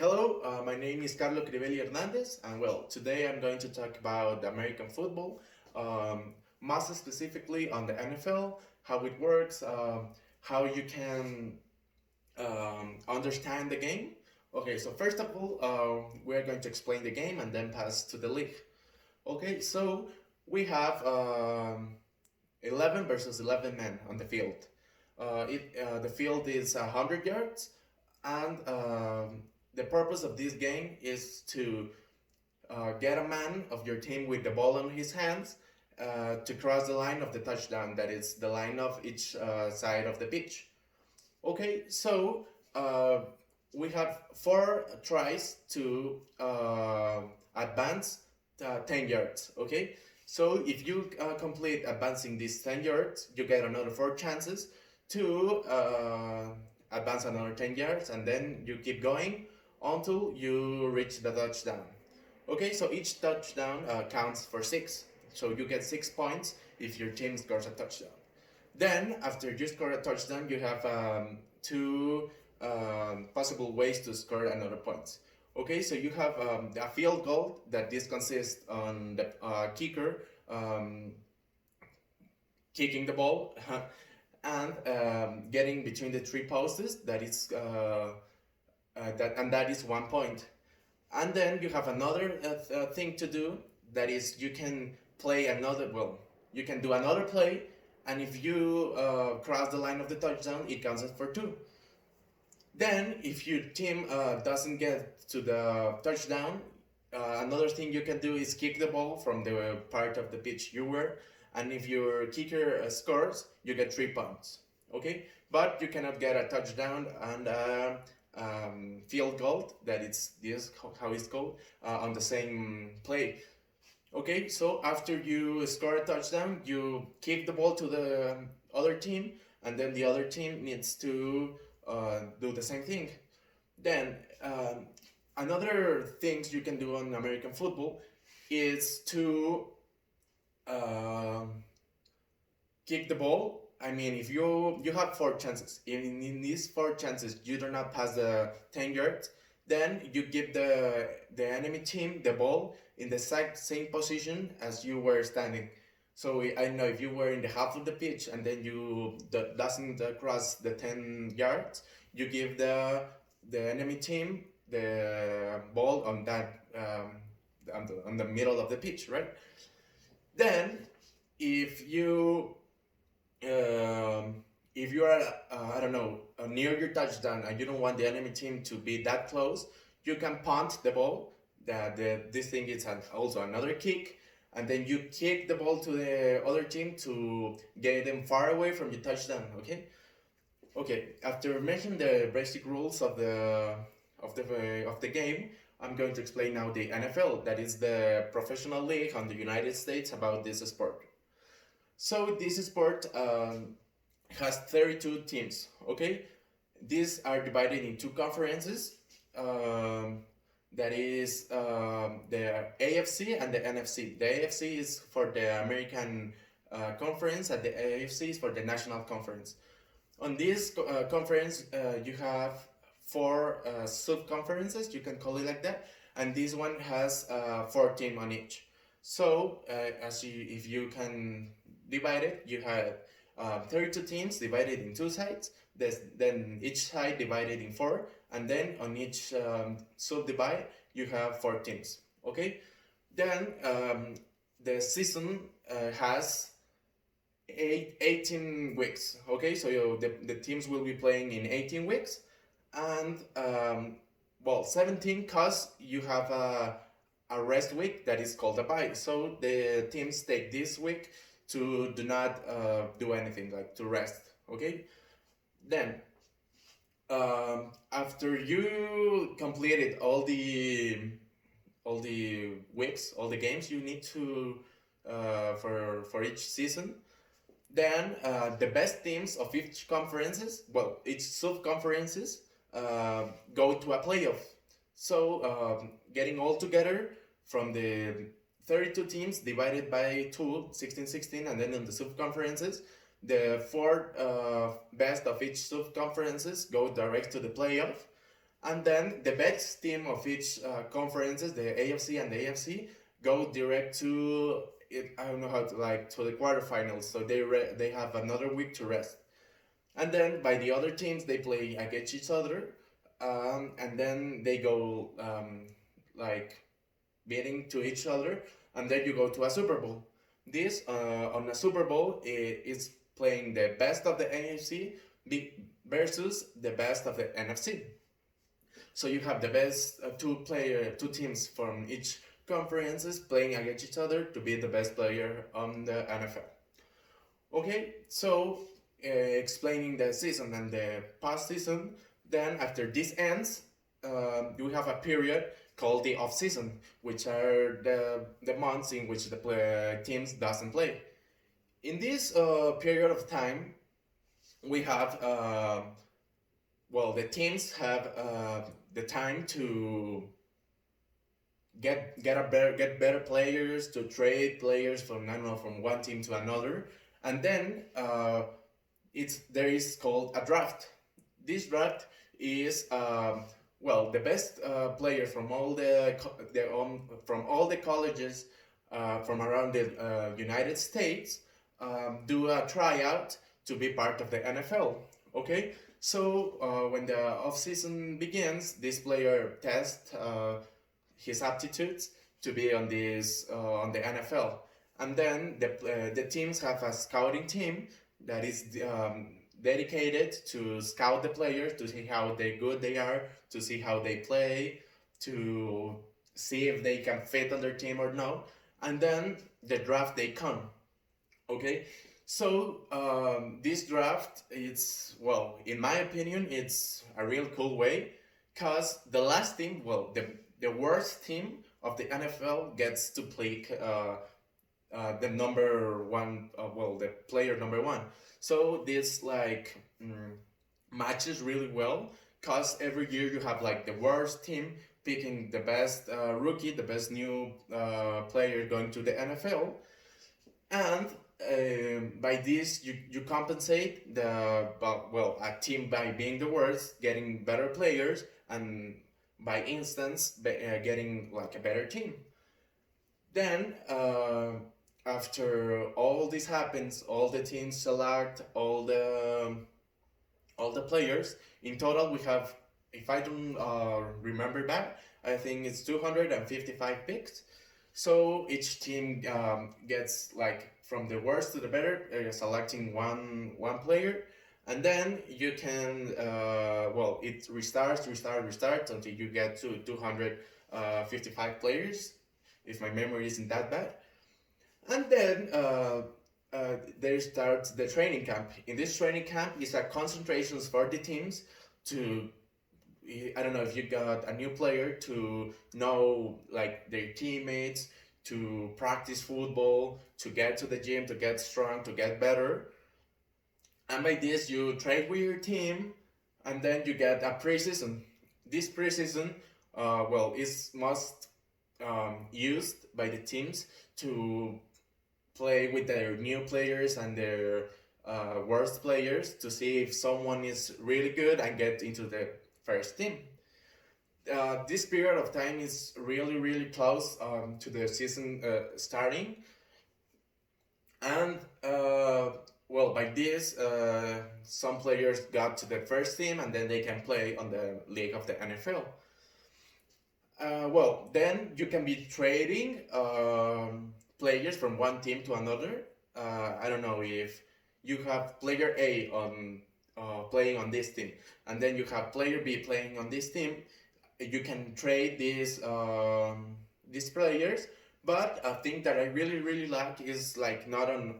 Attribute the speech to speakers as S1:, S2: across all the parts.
S1: Hello, my name is Carlos Crivelli Hernandez, and today I'm going to talk about American football, most specifically on the NFL, how it works, how you can understand the game. Okay, so first of all, we're going to explain the game and then pass to the league. Okay, so we have 11 versus 11 men on the field. The field is 100 yards, and the purpose of this game is to get a man of your team with the ball in his hands to cross the line of the touchdown, that is the line of each side of the pitch. Okay, so we have 4 tries to advance 10 yards. Okay, so if you complete advancing these 10 yards, you get another 4 chances to advance another 10 yards, and then you keep going until you reach the touchdown. Okay, so each touchdown counts for 6. So you get 6 points if your team scores a touchdown. Then, after you score a touchdown, you have two possible ways to score another point. Okay, so you have a field goal that this consists on the kicker kicking the ball and getting between the 3 posts. That is 1 point. And then you have another thing to do, that is you can play another. Well, you can do another play, and if you cross the line of the touchdown, it counts for 2. Then, if your team doesn't get to the touchdown, another thing you can do is kick the ball from the part of the pitch you were, and if your kicker scores, you get 3 points. Okay, but you cannot get a touchdown and field goal, that it's this how it's called, on the same play. Okay, so after you score a touchdown, you kick the ball to the other team, and then the other team needs to do the same thing. Then another things you can do on American football is to kick the ball. I mean, if you have 4 chances, in these 4 chances you do not pass the 10 yards, then you give the enemy team the ball in the same position as you were standing. So I know if you were in the half of the pitch and then you doesn't cross the 10 yards, you give the enemy team the ball on that on the middle of the pitch, right? Then if you are I don't know, near your touchdown and you don't want the enemy team to be that close, you can punt the ball. This thing is also another kick, and then you kick the ball to the other team to get them far away from your touchdown. Okay. After mentioning the basic rules of the game, I'm going to explain now the NFL, that is the professional league on the United States about this sport. So this sport has 32 teams. Okay, these are divided in 2 conferences. That is the AFC and the NFC. The AFC is for the American Conference, and the AFC is for the National Conference. On this conference, you have 4 sub-conferences, you can call it like that, and this one has 4 teams on each. So if you can divide it, you have 32 teams divided in 2 sides, then each side divided in 4, and then on each subdivide you have 4 teams. Okay, then the season has 18 weeks. Okay, so the teams will be playing in 18 weeks, and 17 cause you have a rest week that is called a bye. So the teams take this week to do not do anything, like to rest. Okay, then after you completed all the weeks, all the games you need to for each season, then the best teams of each sub conferences go to a playoff. So getting all together from the 32 teams divided by 2, 16, and then in the sub-conferences, the 4 best of each sub-conferences go direct to the playoff, and then the best team of each conferences, the AFC and the AFC, go direct to it. I don't know how to like to the quarterfinals, so they have another week to rest, and then by the other teams they play against each other, and then they go like beating to each other, and then you go to a Super Bowl. This on a Super Bowl is playing the best of the AFC versus the best of the NFC. So you have the best two teams from each conferences playing against each other to be the best player on the NFL. Okay, so explaining the season and the past season, then after this ends, you have a period called the off season, which are the months in which the teams doesn't play. In this period of time, we have the teams have the time to get better players, to trade players from I don't know from one team to another, and then there is called a draft. This draft is the best players from all from all the colleges from around the United States do a tryout to be part of the NFL. Okay, so when the off season begins, this player tests his aptitudes to be on the NFL, and then the teams have a scouting team that is dedicated to scout the players, to see how good they are, to see how they play, to see if they can fit on their team or no, and then the draft they come. Okay, so this draft, in my opinion, it's a real cool way, cause the last team, the worst team of the NFL gets to play the number one, the player number one. So this matches really well, cause every year you have like the worst team picking the best rookie, the best new player going to the NFL, and by this you compensate a team by being the worst, getting better players, and by instance getting like a better team. Then after all this happens, all the teams select all the players. In total, we have, if I don't remember bad, I think it's 255 picks. So each team gets like from the worst to the better, selecting one player, and then you can it restarts until you get to 255 players, if my memory isn't that bad, and then there starts the training camp. In this training camp is a concentrations for the teams to, I don't know if you got a new player, to know like their teammates, to practice football, to get to the gym, to get strong, to get better. And by this you trade with your team, and then you get a preseason. This preseason is most used by the teams to play with their new players and their worst players to see if someone is really good and get into the first team. This period of time is really, really close to the season starting, and by this, some players got to the first team, and then they can play on the league of the NFL. Then you can be trading players from one team to another. I don't know if you have player A on playing on this team, and then you have player B playing on this team. You can trade these players, but a thing that I really, really like is like not on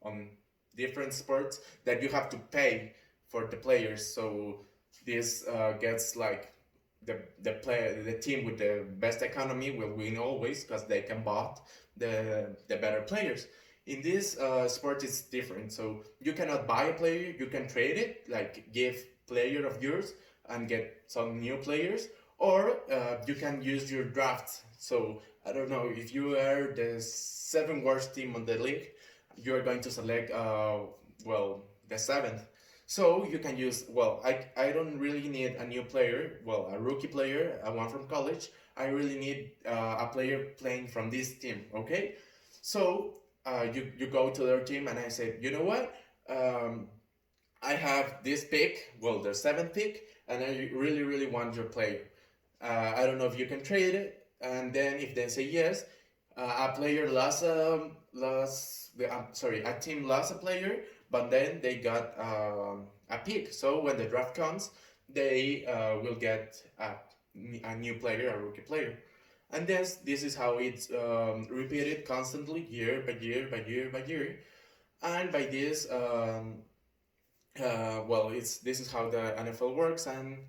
S1: on different sports that you have to pay for the players. So this gets like the team with the best economy will win always, because they can bought the better players. In this sport it's different, so you cannot buy a player, you can trade it, like give player of yours and get some new players, or you can use your draft. So I don't know, if you are the 7th worst team on the league, you are going to select the 7th. So you can use, well, I don't really need a new player, well, a rookie player, one from college. I really need a player playing from this team, okay? So you go to their team and I said, you know what? Um, I have this pick, well, the seventh pick, and I really, really want your player. I don't know if you can trade it. And then if they say yes, a player sorry, a team lost a player, but then they got a pick. So when the draft comes, they will get a new player, a rookie player. And this is how it's repeated constantly, year by year by year by year. And by this, well, it's this is how the NFL works, and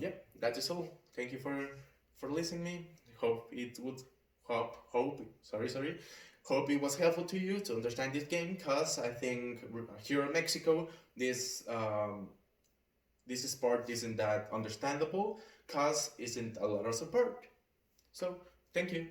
S1: yeah, that is all. Thank you for listening me. Hope it would hope sorry hope it was helpful to you to understand this game, because I think here in Mexico this sport isn't that understandable because isn't a lot of support. So thank you.